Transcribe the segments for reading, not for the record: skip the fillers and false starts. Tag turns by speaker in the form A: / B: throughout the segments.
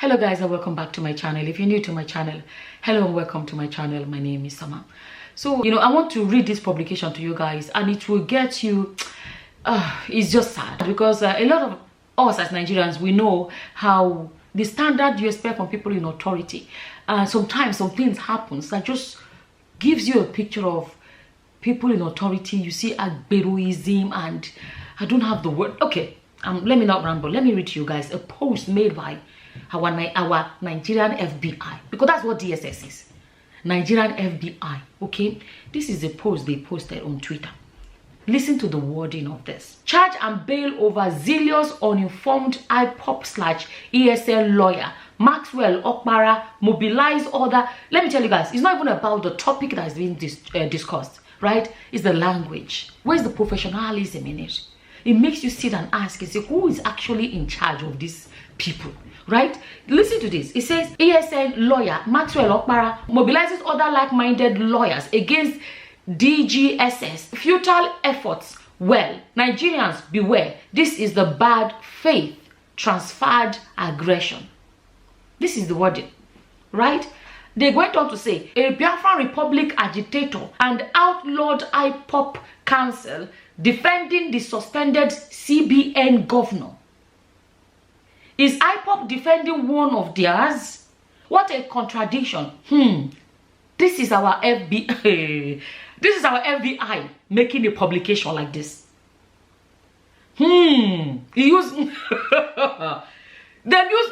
A: Hello guys, and welcome back to my channel. If you're new to my channel, hello and welcome to my channel. My name is Sama. So I want to read this publication to you guys, and it will get you it's just sad because a lot of us as Nigerians, we know how the standard you expect from people in authority, sometimes some things happens that just gives you a picture of people in authority. You see agberoism, and I don't have the word. Okay, let me not ramble. Let me read to you guys a post made by our Nigerian FBI, because that's what DSS is. Nigerian FBI. Okay, this is a post they posted on Twitter. Listen to the wording of this. Charge and bail over zealous uninformed IPOP/ESL lawyer Maxwell Okpara mobilize other. Let me tell you guys, it's not even about the topic that is being discussed, right? It's the language. Where's the professionalism in it? It makes you sit and ask, who is actually in charge of these people, right? Listen to this. It says ESN lawyer Maxwell Okpara mobilizes other like-minded lawyers against DGSS futile efforts. Well, Nigerians beware. This is the bad faith transferred aggression. This is the wording, right? They went on to say a Biafran Republic agitator and outlawed IPOP council defending the suspended CBN governor. Is IPOP defending one of theirs? What a contradiction. This is our FBI. This is our FBI making a publication like this. He used they use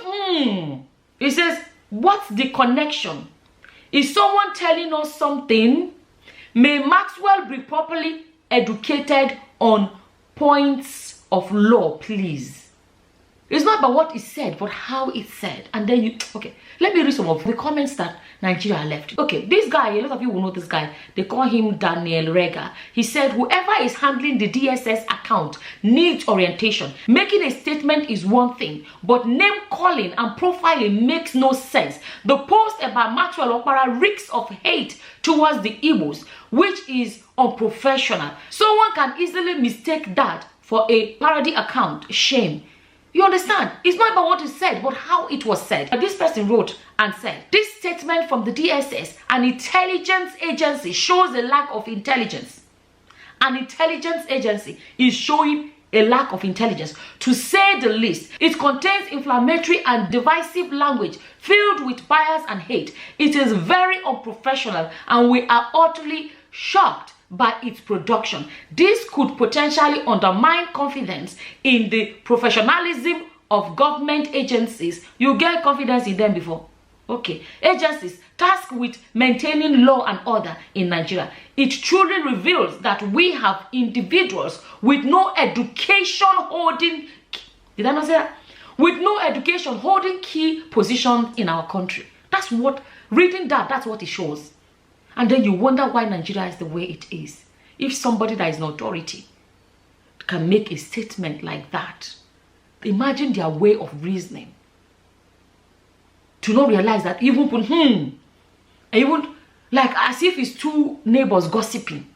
A: It says, what's the connection? Is someone telling us something? May Maxwell be properly educated on points of law, please. It's not about what is said, but how it's said. And then okay, let me read some of the comments that Nigeria left. Okay, this guy, a lot of you will know this guy. They call him Daniel Rega. He said, whoever is handling the DSS account needs orientation. Making a statement is one thing, but name calling and profiling makes no sense. The post about Maxwell Okpara reeks of hate towards the Igbos, which is unprofessional. Someone can easily mistake that for a parody account. Shame. You understand? It's not about what is said, but how it was said. This person wrote and said, this statement from the DSS, an intelligence agency, shows a lack of intelligence. An intelligence agency is showing a lack of intelligence, to say the least. It contains inflammatory and divisive language filled with bias and hate. It is very unprofessional, and we are utterly shocked by its production. This could potentially undermine confidence in the professionalism of government agencies. You get confidence in them before. Okay. Agencies tasked with maintaining law and order in Nigeria. It truly reveals that we have individuals with no education holding, did I not say that? With no education holding key positions in our country. That's what, reading that's what it shows. And then you wonder why Nigeria is the way it is. If somebody that is an authority can make a statement like that, imagine their way of reasoning. To not realize that even put even like as if it's two neighbors gossiping.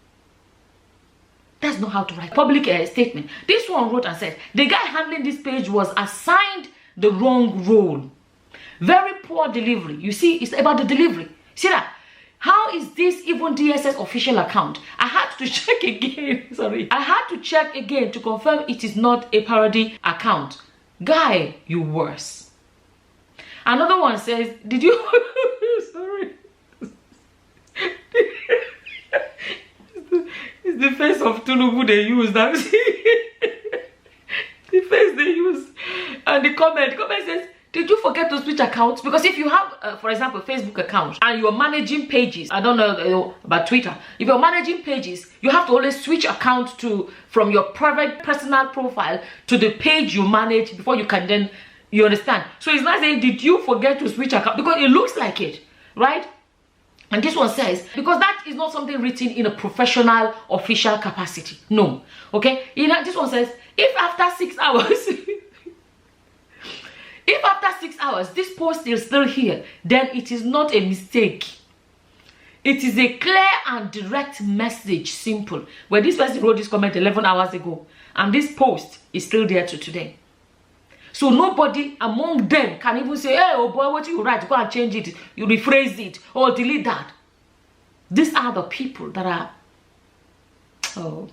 A: That's not how to write public statement. This one wrote and said, the guy handling this page was assigned the wrong role. Very poor delivery. You see, it's about the delivery. See that? How is this even DSS official account? I had to check again. Sorry. I had to check again to confirm it is not a parody account. Guy, you worse. Another one says, did you... Sorry. It's the face of Tunubu they use. That's the face they use. And the comment says, did you forget to switch accounts? Because if you have, for example, a Facebook account and you're managing pages, I don't know about Twitter. If you're managing pages, you have to always switch account from your private personal profile to the page you manage before you can then, you understand? So it's not saying, did you forget to switch account? Because it looks like it, right? And this one says, because that is not something written in a professional, official capacity. No. Okay? This one says, if after 6 hours... If after 6 hours this post is still here, then it is not a mistake. It is a clear and direct message, simple. Where this person wrote this comment 11 hours ago, and this post is still there to today. So nobody among them can even say, hey, oh boy, what you write? Go and change it. You rephrase it or delete that. These are the people that are... Oh,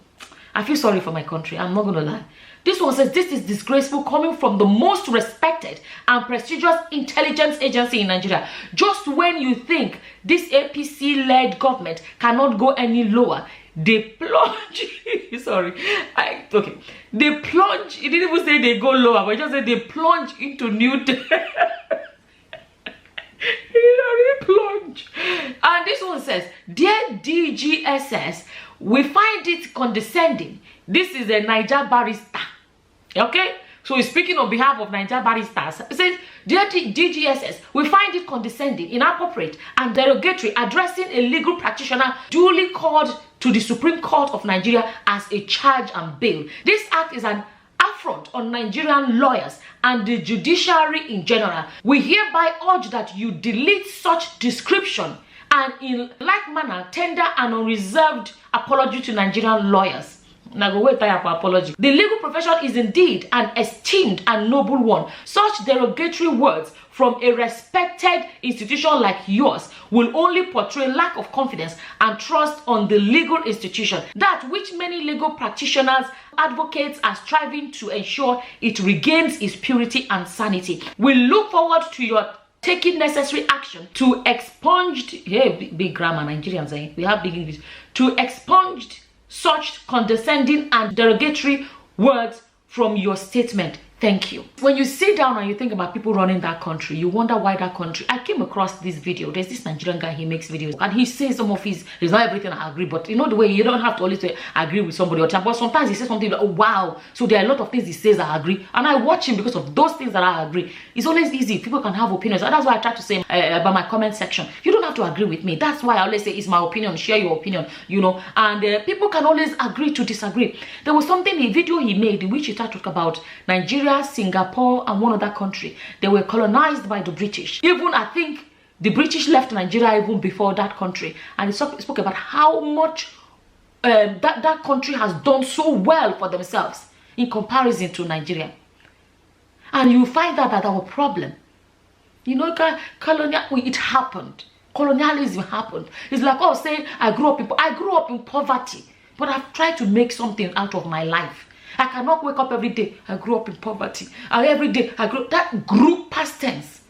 A: I feel sorry for my country. I'm not going to lie. This one says, this is disgraceful coming from the most respected and prestigious intelligence agency in Nigeria. Just when you think this APC-led government cannot go any lower, they plunge. Sorry. They plunge. It didn't even say they go lower, but it just said they plunge into new... They plunge. And this one says, dear DGSS, we find it condescending. This is a Naija barrister. Okay? So he's speaking on behalf of Naija barristers. He says, dear DGSS, we find it condescending, inappropriate, and derogatory addressing a legal practitioner duly called to the Supreme Court of Nigeria as a charge and bail. This act is an affront on Nigerian lawyers and the judiciary in general. We hereby urge that you delete such description and in like manner tender an unreserved apology to Nigerian lawyers. Now go wait for apology. The legal profession is indeed an esteemed and noble one. Such derogatory words from a respected institution like yours will only portray lack of confidence and trust on the legal institution, that which many legal practitioners, advocates are striving to ensure it regains its purity and sanity. We look forward to your taking necessary action to expunge, big grammar, Nigerians, we have big English, to expunge such condescending and derogatory words from your statement. Thank you. When you sit down and you think about people running that country, you wonder why that country... I came across this video. There's this Nigerian guy, he makes videos and he says some of his... It's not everything I agree, but you know the way you don't have to always agree with somebody or but sometimes he says something like, oh wow. So there are a lot of things he says I agree, and I watch him because of those things that I agree. It's always easy. People can have opinions, and that's why I try to say about my comment section. You don't have to agree with me. That's why I always say it's my opinion. Share your opinion, you know. And people can always agree to disagree. There was something, a video he made in which he started to talk about Nigeria, Singapore, and one other country. They were colonized by the British. Even I think the British left Nigeria even before that country, and he spoke about how much that country has done so well for themselves in comparison to Nigeria. And you find that our problem, you know, it happened. Colonialism happened. It's like, oh, saying I grew up in poverty, but I've tried to make something out of my life. I cannot wake up every day. I grew up in poverty. Every day I grew. That grew past tense.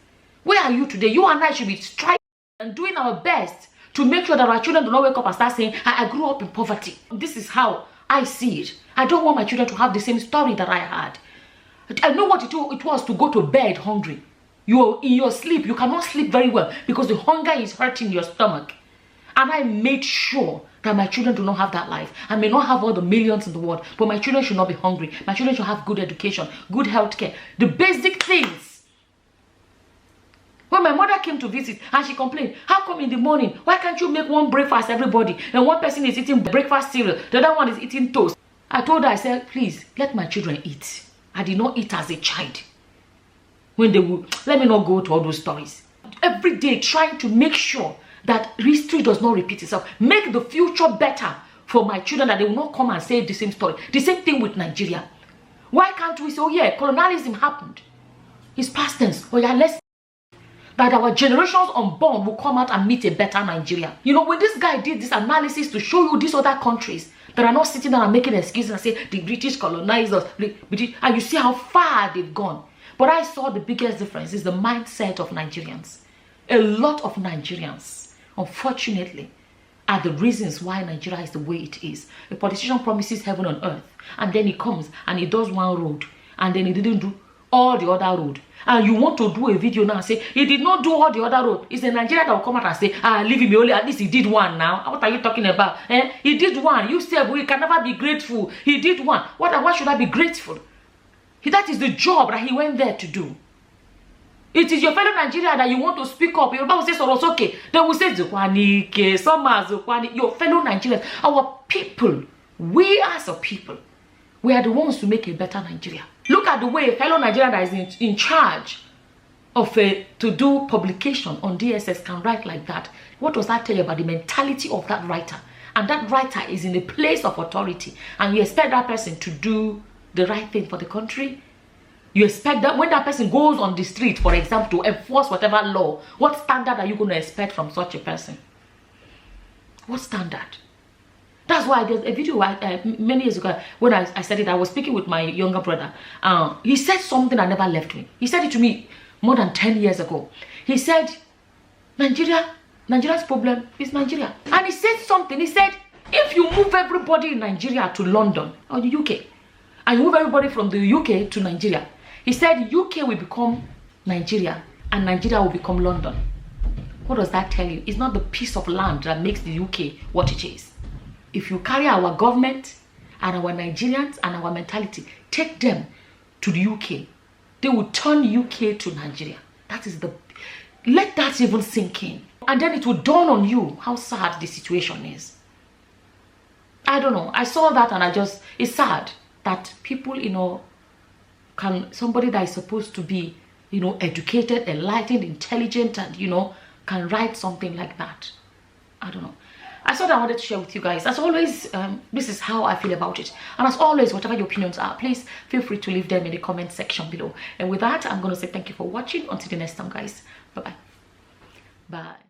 A: Where are you today? You and I should be striving and doing our best to make sure that our children do not wake up and start saying, I grew up in poverty. This is how I see it. I don't want my children to have the same story that I had. I know what it was to go to bed hungry. You're in your sleep. You cannot sleep very well because the hunger is hurting your stomach. And I made sure that my children do not have that life. I may not have all the millions in the world, but my children should not be hungry. My children should have good education, good health care, the basic things. When my mother came to visit and she complained, how come in the morning, why can't you make one breakfast everybody? And one person is eating breakfast cereal, the other one is eating toast. I told her, I said, please, let my children eat. I did not eat as a child. When they would, let me not go to all those stories. Every day trying to make sure that history does not repeat itself. Make the future better for my children, that they will not come and say the same story. The same thing with Nigeria. Why can't we say, oh yeah, colonialism happened. It's past tense. Oh yeah, let's... that our generations unborn will come out and meet a better Nigeria. You know, when this guy did this analysis to show you these other countries that are not sitting down and making excuses and say, the British colonized us, and you see how far they've gone. But I saw the biggest difference is the mindset of Nigerians. A lot of Nigerians, unfortunately, are the reasons why Nigeria is the way it is. A politician promises heaven on earth, and then he comes and he does one road, and then he didn't do all the other road. And you want to do a video now and say, he did not do all the other road. It's a Nigeria that will come out and say, leave him only, at least he did one now. What are you talking about? He did one. You said we can never be grateful. He did one. Why should I be grateful? That is the job that he went there to do. It is your fellow Nigeria that you want to speak up. Your Bible says, okay. They will say, your fellow Nigerians, our people, we as a people, we are the ones to make a better Nigeria. Look at the way a fellow Nigerian that is in charge of to do publication on DSS can write like that. What does that tell you about the mentality of that writer? And that writer is in a place of authority, and you expect that person to do the right thing for the country. You expect that when that person goes on the street, for example, to enforce whatever law, what standard are you going to expect from such a person? What standard? That's why there's a video many years ago when I said it. I was speaking with my younger brother. He said something that never left me. He said it to me more than 10 years ago. He said, Nigeria's problem is Nigeria. And he said something. He said, if you move everybody in Nigeria to London or the UK, and you move everybody from the UK to Nigeria, he said UK will become Nigeria and Nigeria will become London. What does that tell you? It's not the piece of land that makes the UK what it is. If you carry our government and our Nigerians and our mentality, take them to the UK, they will turn UK to Nigeria. That is let that even sink in. And then it will dawn on you how sad the situation is. I don't know. I saw that and it's sad that people, somebody that is supposed to be, educated, enlightened, intelligent, and, can write something like that. I don't know. I thought I wanted to share with you guys. As always, this is how I feel about it. And as always, whatever your opinions are, please feel free to leave them in the comment section below. And with that, I'm going to say thank you for watching. Until the next time, guys. Bye-bye. Bye.